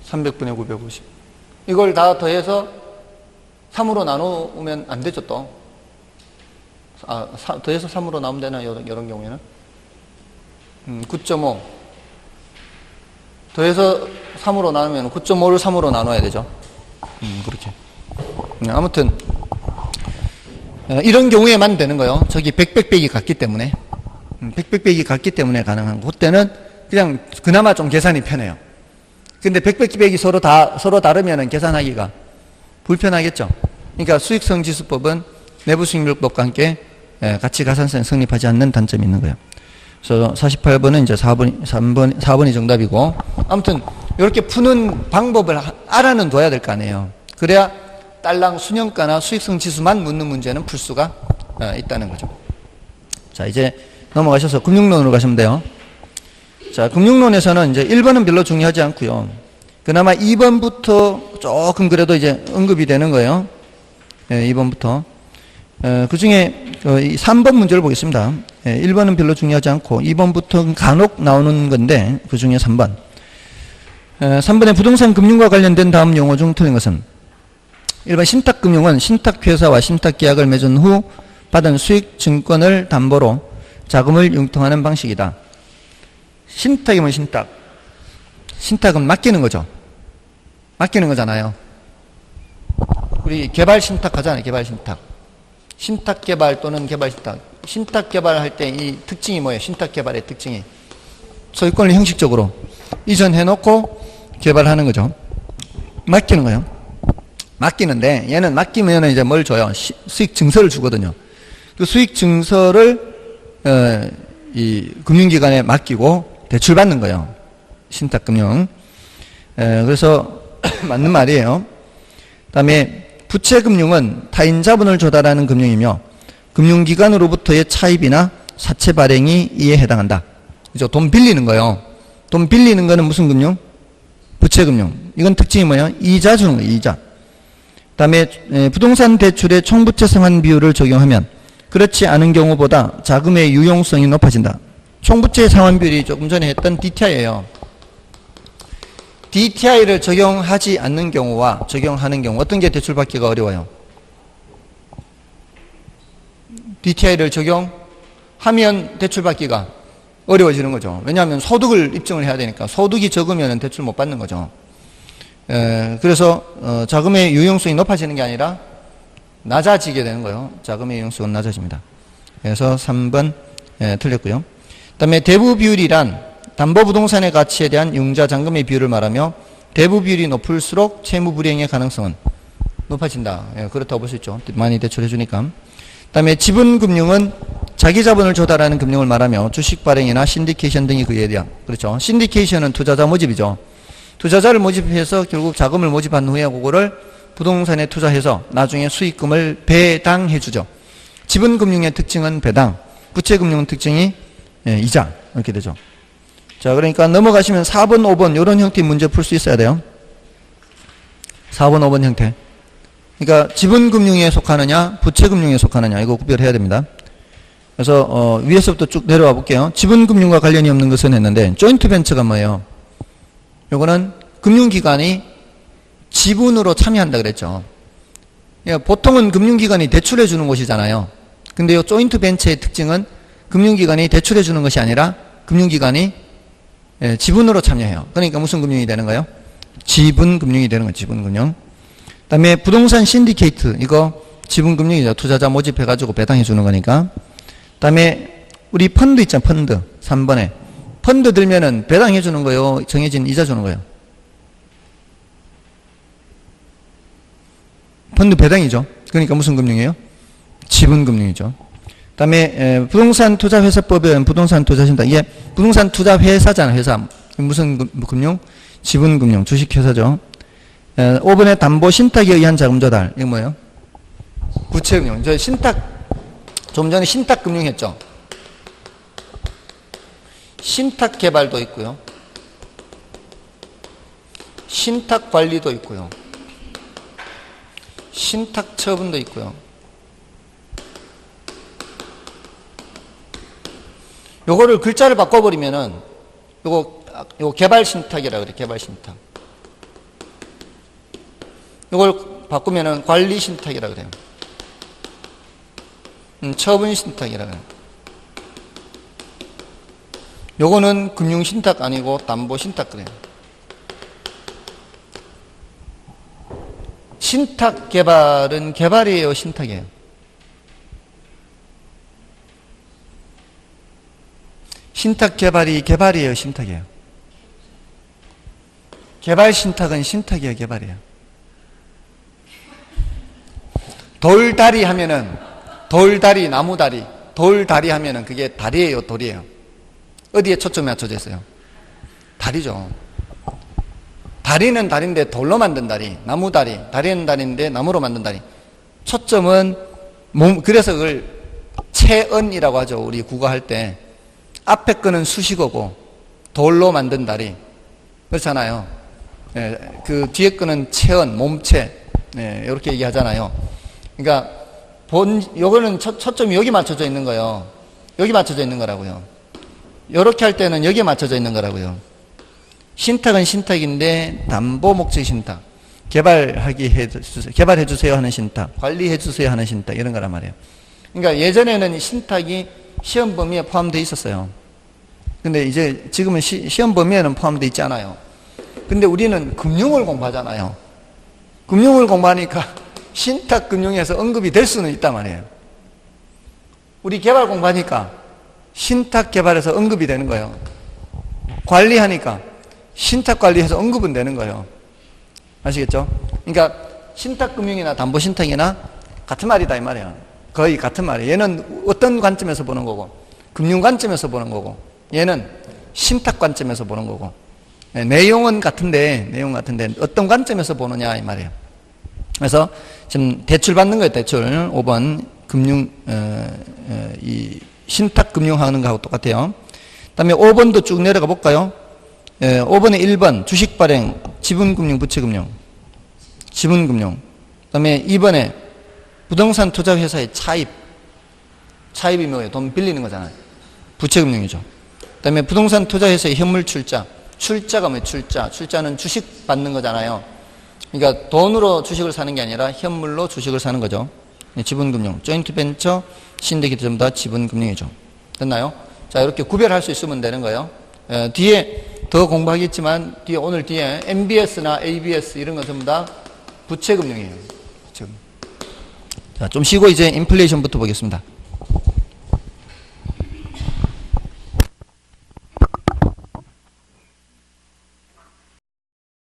300분의 950. 이걸 다 더해서 3으로 나누면 안 되죠, 또. 더해서 3으로 나누면 되나요? 이런 경우에는? 9.5. 더해서 3으로 나누면 9.5를 3으로 나눠야 되죠. 그렇게. 아무튼, 이런 경우에만 되는 거예요. 저기 100, 100, 100이 같기 때문에. 백백백이 같기 때문에 가능한 거. 그때는 그냥 그나마 좀 계산이 편해요. 근데 백백백이 서로 다르면은 계산하기가 불편하겠죠. 그러니까 수익성지수법은 내부수익률법과 함께 같이 가산성이 성립하지 않는 단점이 있는 거예요. 그래서 48번은 이제 4번이 정답이고, 아무튼 이렇게 푸는 방법을 알아는 둬야 될 거 아니에요. 그래야 딸랑 순영가나 수익성지수만 묻는 문제는 풀 수가 있다는 거죠. 자, 이제 넘어가셔서 금융론으로 가시면 돼요. 자, 금융론에서는 이제 1번은 별로 중요하지 않고요. 그나마 2번부터 조금 그래도 이제 언급이 되는 거예요. 2번부터. 그 중에 3번 문제를 보겠습니다. 1번은 별로 중요하지 않고 2번부터 간혹 나오는 건데 그 중에 3번. 3번에 부동산 금융과 관련된 다음 용어 중 틀린 것은 1번 신탁금융은 신탁회사와 신탁계약을 맺은 후 받은 수익 증권을 담보로 자금을 융통하는 방식이다. 신탁이면 신탁. 신탁은 맡기는 거죠. 맡기는 거잖아요. 우리 개발 신탁 하잖아요. 개발 신탁. 신탁 개발 또는 개발 신탁. 신탁 개발할 때 이 특징이 뭐예요? 신탁 개발의 특징이 소유권을 형식적으로 이전해 놓고 개발하는 거죠. 맡기는 거예요. 맡기는데 얘는 맡기면 이제 뭘 줘요? 수익 증서를 주거든요. 그 수익 증서를 이 금융기관에 맡기고 대출받는 거예요. 신탁금융. 그래서 맞는 말이에요. 그 다음에 부채금융은 타인 자본을 조달하는 금융이며 금융기관으로부터의 차입이나 사채 발행이 이에 해당한다. 그죠? 돈 빌리는 거예요. 돈 빌리는 거는 무슨 금융? 부채금융. 이건 특징이 뭐예요? 이자 주는 거예요. 이자. 그 다음에 부동산 대출의 총부채 상환 비율을 적용하면 그렇지 않은 경우보다 자금의 유용성이 높아진다. 총부채 상환 비율이 조금 전에 했던 DTI예요. DTI를 적용하지 않는 경우와 적용하는 경우 어떤 게 대출받기가 어려워요? DTI를 적용하면 대출받기가 어려워지는 거죠. 왜냐하면 소득을 입증을 해야 되니까 소득이 적으면 대출 못 받는 거죠. 그래서 자금의 유용성이 높아지는 게 아니라 낮아지게 되는 거예요. 자금의 유용성은 낮아집니다. 그래서 3번 틀렸고요. 그 다음에 대부 비율이란 담보부동산의 가치에 대한 융자 잔금의 비율을 말하며 대부 비율이 높을수록 채무 불이행의 가능성은 높아진다. 그렇다고 볼 수 있죠. 많이 대출해 주니까. 그 다음에 지분금융은 자기 자본을 조달하는 금융을 말하며 주식 발행이나 신디케이션 등이 그에 대한, 그렇죠. 신디케이션은 투자자 모집이죠. 투자자를 모집해서 결국 자금을 모집한 후에 그거를 부동산에 투자해서 나중에 수익금을 배당해 주죠. 지분금융의 특징은 배당, 부채금융 특징이 이자, 이렇게 되죠. 자, 그러니까 넘어가시면 4번, 5번 이런 형태의 문제 풀 수 있어야 돼요. 4번, 5번 형태. 그러니까 지분금융에 속하느냐 부채금융에 속하느냐 이거 구별해야 됩니다. 그래서 위에서부터 쭉 내려와 볼게요. 지분금융과 관련이 없는 것은 했는데 조인트 벤처가 뭐예요? 요거는 금융기관이 지분으로 참여한다 그랬죠. 그러니까 보통은 금융기관이 대출해 주는 곳이잖아요. 근데 이 조인트 벤처의 특징은 금융기관이 대출해 주는 것이 아니라 금융기관이 지분으로 참여해요. 그러니까 무슨 금융이 되는 거예요? 지분금융이 되는 거예요. 지분금융. 그 다음에 부동산 신디케이트 이거 지분금융이죠. 투자자 모집해가지고 배당해 주는 거니까. 그 다음에 우리 펀드 있잖아요. 펀드 3번에 펀드 들면은 배당해 주는 거예요? 정해진 이자 주는 거예요? 펀드 배당이죠. 그러니까 무슨 금융이에요? 지분금융이죠. 그 다음에 부동산 투자회사법에 의한 부동산 투자신탁 이게 부동산 투자회사잖아요. 회사 무슨 금융? 지분금융 주식회사죠. 5번에 담보 신탁에 의한 자금 조달 이거 뭐예요? 부채금융. 저 신탁 좀 전에 신탁금융 했죠. 신탁개발도 있고요. 신탁관리도 있고요. 신탁처분도 있고요. 요거를 글자를 바꿔버리면은 요거 개발신탁이라 그래. 개발신탁. 요걸 바꾸면은 관리신탁이라 그래요. 처분신탁이라 그래요. 요거는 금융신탁 아니고 담보신탁 그래요. 신탁개발은 개발이에요, 신탁이에요? 신탁 개발이 개발이에요, 신탁이에요? 개발 신탁은 신탁이에요, 개발이에요? 돌다리 하면은, 돌다리, 나무다리, 돌다리 하면은 그게 다리예요, 돌이에요? 어디에 초점이 맞춰져 있어요? 다리죠. 다리는 다리인데 돌로 만든 다리, 나무다리, 다리는 다리인데 나무로 만든 다리. 초점은 그래서 그걸 체언이라고 하죠. 우리 국어할 때. 앞에 거는 수식어고, 돌로 만든 다리. 그렇잖아요. 예, 그 뒤에 거는 체언, 몸체. 예, 이렇게 얘기하잖아요. 그러니까, 요거는 초점이 여기 맞춰져 있는 거예요. 여기 맞춰져 있는 거라고요. 이렇게 할 때는 여기에 맞춰져 있는 거라고요. 신탁은 신탁인데 담보 목적 신탁, 개발해 주세요 하는 신탁, 관리해 주세요 하는 신탁, 이런 거란 말이에요. 그러니까 예전에는 신탁이 시험 범위에 포함되어 있었어요. 근데 이제 지금은 시험 범위에는 포함되어 있지 않아요. 근데 우리는 금융을 공부하잖아요. 금융을 공부하니까 신탁 금융에서 언급이 될 수는 있단 말이에요. 우리 개발 공부하니까 신탁 개발에서 언급이 되는 거예요. 관리하니까 신탁 관리해서 언급은 되는 거예요. 아시겠죠? 그러니까 신탁 금융이나 담보 신탁이나 같은 말이다 이 말이에요. 거의 같은 말이에요. 얘는 어떤 관점에서 보는 거고, 금융 관점에서 보는 거고, 얘는 신탁 관점에서 보는 거고. 네, 내용 같은데 어떤 관점에서 보느냐 이 말이에요. 그래서 지금 대출 받는 거예요. 대출 5번 금융 이 신탁 금융 하는 거하고 똑같아요. 그다음에 5번도 쭉 내려가 볼까요? 5번에 1번 주식 발행, 지분금융, 부채금융, 지분금융. 그다음에 2번에 부동산 투자 회사의 차입이 뭐예요? 돈 빌리는 거잖아요. 부채금융이죠. 그다음에 부동산 투자 회사의 현물 출자가 뭐예요? 출자는 주식 받는 거잖아요. 그러니까 돈으로 주식을 사는 게 아니라 현물로 주식을 사는 거죠. 지분금융, 조인트 벤처, 신대기업 전부 다 지분금융이죠. 됐나요? 자, 이렇게 구별할 수 있으면 되는 거예요. 뒤에 더 공부하겠지만 오늘 뒤에 MBS나 ABS 이런 거 전부 다 부채금융이에요. 부채금융. 자, 좀 쉬고 이제 인플레이션부터 보겠습니다.